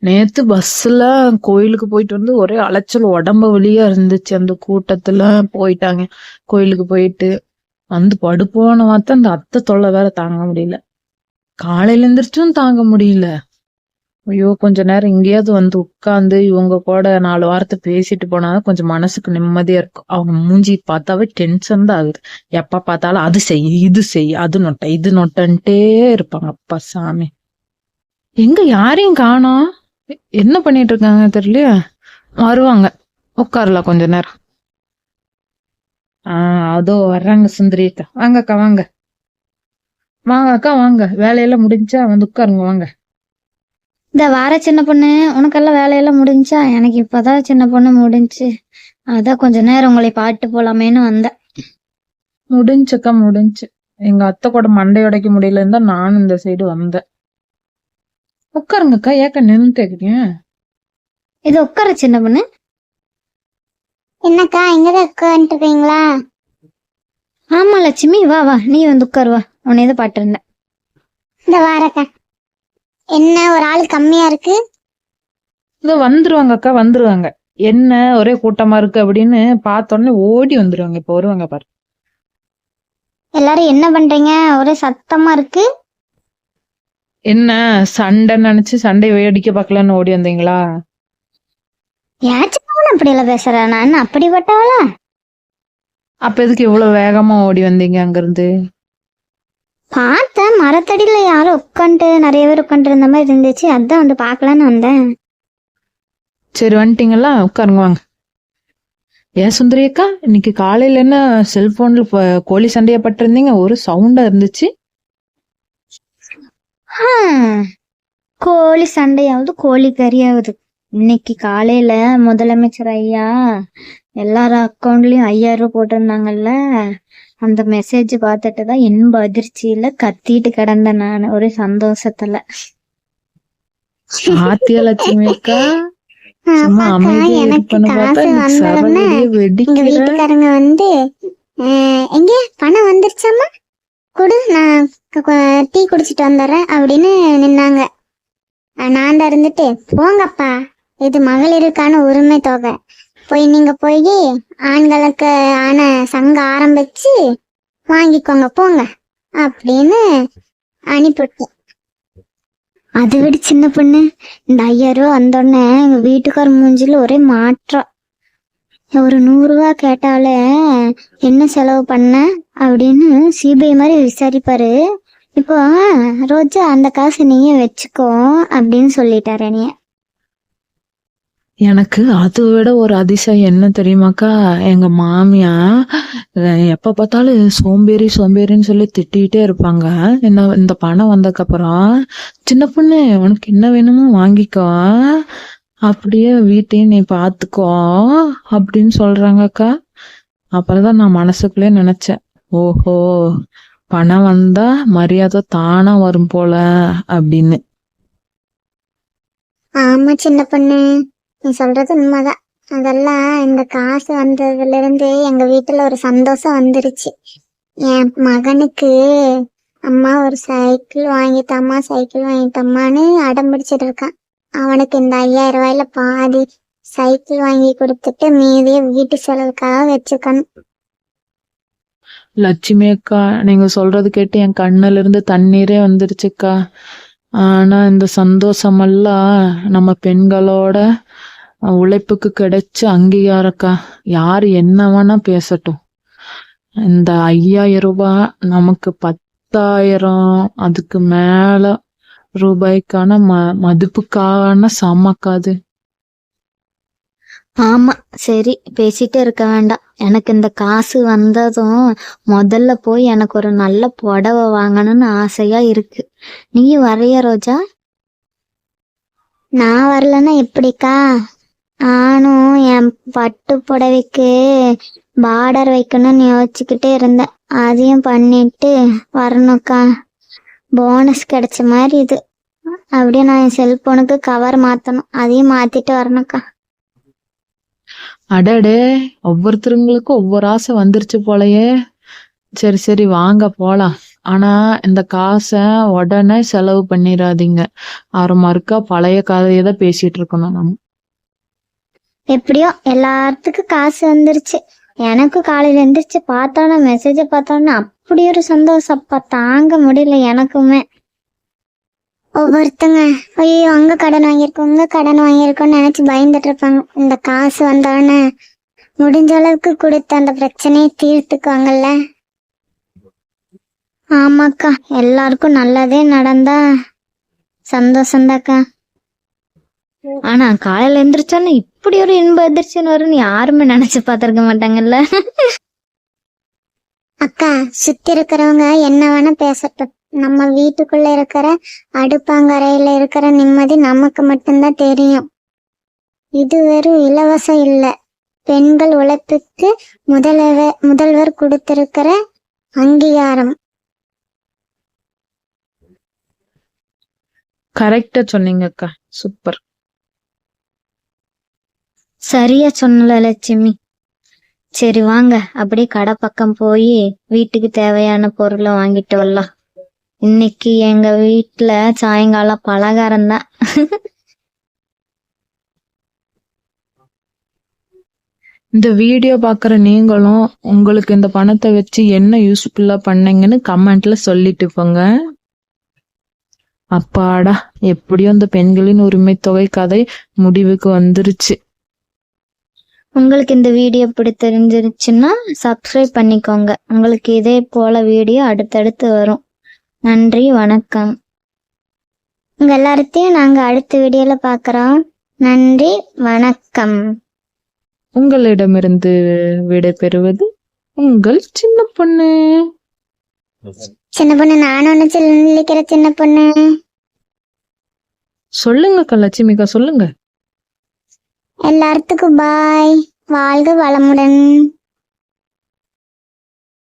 நேத்து பஸ்ல கோயிலுக்கு போயிட்டு வந்து ஒரே அலைச்சல், உடம்பு வலியா இருந்துச்சு. அந்த கூட்டத்துல போயிட்டாங்க. கோயிலுக்கு போயிட்டு வந்து படுப்போன பார்த்தா அந்த அத்தை தொல்லை வேற தாங்க முடியல. காலையில எந்திரிச்சும் தாங்க முடியல. ஐயோ, கொஞ்ச நேரம் இங்கேயாவது வந்து உட்கார்ந்து இவங்க கூட 4 வாரத்தை பேசிட்டு போனாதான் கொஞ்சம் மனசுக்கு நிம்மதியா இருக்கும். அவங்க மூஞ்சி பார்த்தாவே டென்ஷன் தான் ஆகுது. எப்ப பார்த்தாலும் அது செய், இது செய், அது நொட்டை, இது நொட்டன்ட்டே இருப்பாங்க. அப்பா சாமி, எங்க யாரையும் காணோம். என்ன பண்ணிட்டு இருக்காங்க தெரியலையா. வருவாங்க, உட்காரலாம் கொஞ்ச நேரம். அதோ வர்றாங்க சுந்தரி அக்கா. வாங்க அக்கா, வாங்க வாங்க அக்கா, வாங்க. வேலையெல்லாம் முடிஞ்சா வந்து உட்காருங்க, வாங்க. இந்த வார சின்ன பொண்ணு, உனக்கெல்லாம் வேலையெல்லாம் முடிஞ்சா? எனக்கு இப்பதான் சின்ன பொண்ணு முடிஞ்சு. அதான் கொஞ்ச நேரம் உங்களை பாட்டு போலாமேன்னு வந்தேன். முடிஞ்சுக்கா, முடிஞ்சு. எங்க அத்தை கூட மண்டை உடைக்க முடியலன்னு தான் நானும் இந்த சைடு வந்தேன். உட்காருங்கக்கா, ஏக்கா நின்னுட்டு இருக்கீங்க? இது உட்கார சின்ன பொண்ணு. என்னக்கா இங்கதான் உட்காந்துட்டு இருக்கீங்களா? ஆமா லட்சுமி, வா வா, நீ வந்து உட்காருவா. உன்னையதை பாட்டு இருந்தேன். இந்த வாரக்கா. என்ன ஒரு ஆள் கம்மியா இருக்கு? இதோ வந்துருவாங்க அக்கா, வந்துருவாங்க. என்ன ஒரே கூட்டமா இருக்கு அப்படின்னு பார்த்தோன்னே ஓடி வந்துருவாங்க. இப்ப வருவாங்க பாரு. எல்லாரும் என்ன பண்றீங்க? ஒரே சத்தமா இருக்கு. என்ன சண்டை நினைச்சு சண்டை வேடிக்கை பார்க்கலான்னு ஓடி வந்தீங்களா? யாச்சும் அப்படி எல்லாம் பேசுற? நான் அப்படிப்பட்டவளா? அப்ப எதுக்கு இவ்வளவு வேகமா ஓடி வந்தீங்க அங்கிருந்து? பார்த்தேன், மரத்தடியில யாரும் உட்காந்துட்டு, நிறைய பேர் உட்காந்துட்டு இருந்த மாதிரி இருந்துச்சு. அதான் வந்து பாக்கலான்னு வந்தேன். சரி, வந்துட்டீங்களா? உட்காருங்க, வாங்க. ஏன் சுந்தரி அக்கா, இன்னைக்கு காலையில என்ன செல்போன்ல கோழி சண்டைய பட்டிருந்தீங்க? ஒரு சவுண்டா இருந்துச்சு. கோழி சண்டையாவது கோழி கறியாவது. இன்னைக்கு காலையில முதலமைச்சர் ஐயா எல்லார அக்கௌண்ட்லயும் 5000 ரூபாய் போட்டிருந்தாங்கல்ல. அந்த மெசேஜ் பார்த்துட்டுதான் இன்ப அதிர்ச்சியில கத்திட்டு கிடந்தேன் நான் ஒரே சந்தோஷத்துல. ஆத்தியா லட்சுமி அக்கா, சும்மா அமைதியா இருக்கணும் பார்த்தா இன்னைக்கு சரவெடியே எங்க வெடிக்கிற. வீட்டுக்காரங்க வந்து எங்க பணம் வந்துருச்சாமா, குடு, நான் டீ குடிச்சிட்டு வந்துடுறேன் அப்படின்னு நின்னாங்க. நான் தான் இருந்துட்டு, போங்கப்பா, இது மகளிருக்கான உரிமை தொகை, போய் நீங்க போய் ஆண்களுக்கு ஆன சங்கம் ஆரம்பிச்சு வாங்கிக்கோங்க போங்க அப்படின்னு அனுப்பிவிட்டேன். அதை விட சின்ன பொண்ணு, இந்த 5000 ரூபாய் வந்தோடனே எங்க வீட்டுக்கார மூஞ்சில ஒரே மாற்றம். ஒரு 100 ரூபாய் கேட்டாலே என்ன செலவு பண்ண அப்படின்னு சிபிஐ மாதிரி விசாரிப்பாரு. இப்போ ரோஜா, அந்த காசு நீயே வச்சுக்கோ அப்படின்னு சொல்லிட்டாரு என்னைய. எனக்கு அதை விட ஒரு அதிசயம் என்ன தெரியுமாக்கா? எங்க மாமியா எப்ப பார்த்தாலும் சோம்பேறி சோம்பேறின்னு சொல்லி திட்டிகிட்டே இருப்பாங்க. என்ன இந்த பணம் வந்ததுக்கு அப்புறம், சின்ன பொண்ணு உனக்கு என்ன வேணுமோ வாங்கிக்கோ, அப்படியே வீட்டையும் நீ பாத்துக்கோ அப்படின்னு சொல்றாங்கக்கா. அப்புறம்தான் நான் மனசுக்குள்ளே நினைச்சேன், ஓஹோ, பணம் வந்தா மரியாதை தானா வரும் போல அப்படின்னு. ஆமா சின்ன பொண்ணு, நீ சொல்றது உண்மைதான். அதெல்லாம் இந்த காசு வந்ததுல இருந்து எங்க வீட்டுல ஒரு சந்தோஷம் வந்துருச்சு. என் மகனுக்கு அம்மா ஒரு சைக்கிள் வாங்கித்தாம்மா, சைக்கிள் வாங்கித்தாம்மான்னு அடம் பிடிச்சிட்டு இருக்கான். அவனுக்கு இந்த 5000 ரூபாயில பாதி சைக்கிள் வாங்கி கொடுத்துட்டு மீதிய வீட்டு செலவுக்காக வச்சுக்கணும். லட்சுமி அக்கா, நீங்க சொல்றது கேட்டு என் கண்ணுல இருந்து தண்ணீரே வந்துருச்சுக்கா. ஆனா இந்த சந்தோஷமெல்லாம் நம்ம பெண்களோட உழைப்புக்கு கிடைச்ச அங்கீகாரக்கா. யாரு என்ன வேணா பேசட்டும், இந்த 5000 ரூபாய் நமக்கு 10,000 அதுக்கு மேல ரூபாய்க்கான மதிப்புக்கான சமக்காது. ஆமா, சரி, பேசிட்டே இருக்க வேண்டாம். எனக்கு இந்த காசு வந்ததும் முதல்ல போய் எனக்கு ஒரு நல்ல புடவை வாங்கணும்னு ஆசையா இருக்கு. நீ வரைய ரோஜா? நான் வரலன்னா எப்படிக்கா? நானும் என் பட்டு புடவைக்கு பார்டர் வைக்கணும்னு யோசிச்சுக்கிட்டே இருந்தேன். அதையும் பண்ணிட்டு வரணும்க்கா. போனஸ் கிடைச்ச மாதிரி இது. அப்படியே நான் என் செல்போனுக்கு கவர் மாத்தணும், அதையும் மாத்திட்டு வரணும்க்கா. அடடே, ஒவ்வொருத்தருங்களுக்கும் ஒவ்வொரு ஆசை வந்துருச்சு போலயே. சரி சரி, வாங்க போலாம். ஆனா இந்த காசை உடனே செலவு பண்ணிடாதீங்க. அரை மறுக்கா பழைய கதையை தான் பேசிட்டு இருக்கணும் நம்ம. எப்படியோ எல்லாத்துக்கும் காசு வந்துருச்சு. எனக்கு காலையில எந்திரிச்சு பார்த்தோன்னா மெசேஜ பார்த்தோன்னா அப்படி ஒரு சந்தோஷம், அப்பா தாங்க முடியல எனக்குமே. ஒவ்வொருத்தங்க ஐயோ அங்க கடன் வாங்கியிருக்கோம் இங்க கடன் வாங்கியிருக்கோம்னு நினைச்சு பயந்துட்டு இருப்பாங்க. இந்த காசு வந்தோடனே முடிஞ்ச அளவுக்கு கொடுத்து அந்த பிரச்சனையை தீர்த்துக்குவாங்கல்ல. ஆமாக்கா, எல்லாருக்கும் நல்லதே நடந்தா சந்தோஷம்தாக்கா. ஆனா காலையில எந்திரிச்சோன்னு இப்படி ஒரு இன்ப அதிர்ச்சின்னு வரும்னு யாருமே நினைச்சு பார்த்திருக்க மாட்டாங்கல்ல. அக்கா சுத்தி இருக்கிறவங்க என்ன வேணா பேசட்டும், நம்ம வீட்டுக்குள்ள இருக்கிற அடுப்பாங்கரையில இருக்கிற நிம்மதி நமக்கு மட்டும்தான் தெரியும். இது வெறும் இலவசம் இல்ல, பெண்கள் உழைப்புக்கு முதல்வர் கொடுத்திருக்கிற அங்கீகாரம். கரெக்டா சொன்னீங்க அக்கா, சூப்பர். சரியா சொன்னல லட்சுமி. சரி வாங்க அப்படியே கடை பக்கம் போய் வீட்டுக்கு தேவையான பொருளை வாங்கிட்டு வரலாம். இன்னைக்கு எங்க வீட்டுல சாயங்காலம் பலகாரம் தான். இந்த வீடியோ பாக்குற நீங்களும் உங்களுக்கு இந்த பணத்தை வச்சு என்ன யூஸ்ஃபுல்லா பண்ணீங்கன்னு கமெண்ட்ல சொல்லிட்டு போங்க. அப்பாடா, எப்படியும் இந்த பெண்களின் உரிமை தொகை கதை முடிவுக்கு வந்துருச்சு. உங்களுக்கு இந்த வீடியோ பிடிச்சிருந்துச்சுன்னா சப்ஸ்கிரைப் பண்ணிக்கோங்க. உங்களுக்கு இதே போல வீடியோ அடுத்தடுத்து வரும். நன்றி, வணக்கம். உங்க எல்லாத்தையும் நாங்க அடுத்த வீடியோல பாக்குறோம். நன்றி, வணக்கம். உங்களிடமிருந்து விடைபெறுவது உங்கள் சின்ன பொண்ணு. சின்ன பொண்ணு, நானும் ஒண்ணு சொல்லிக்கிற சின்ன பொண்ணு. சொல்லுங்கக்கா லட்சுமிக்கா, சொல்லுங்க. எல்லாத்துக்கும் பாய். வாழ்க வளமுடன்.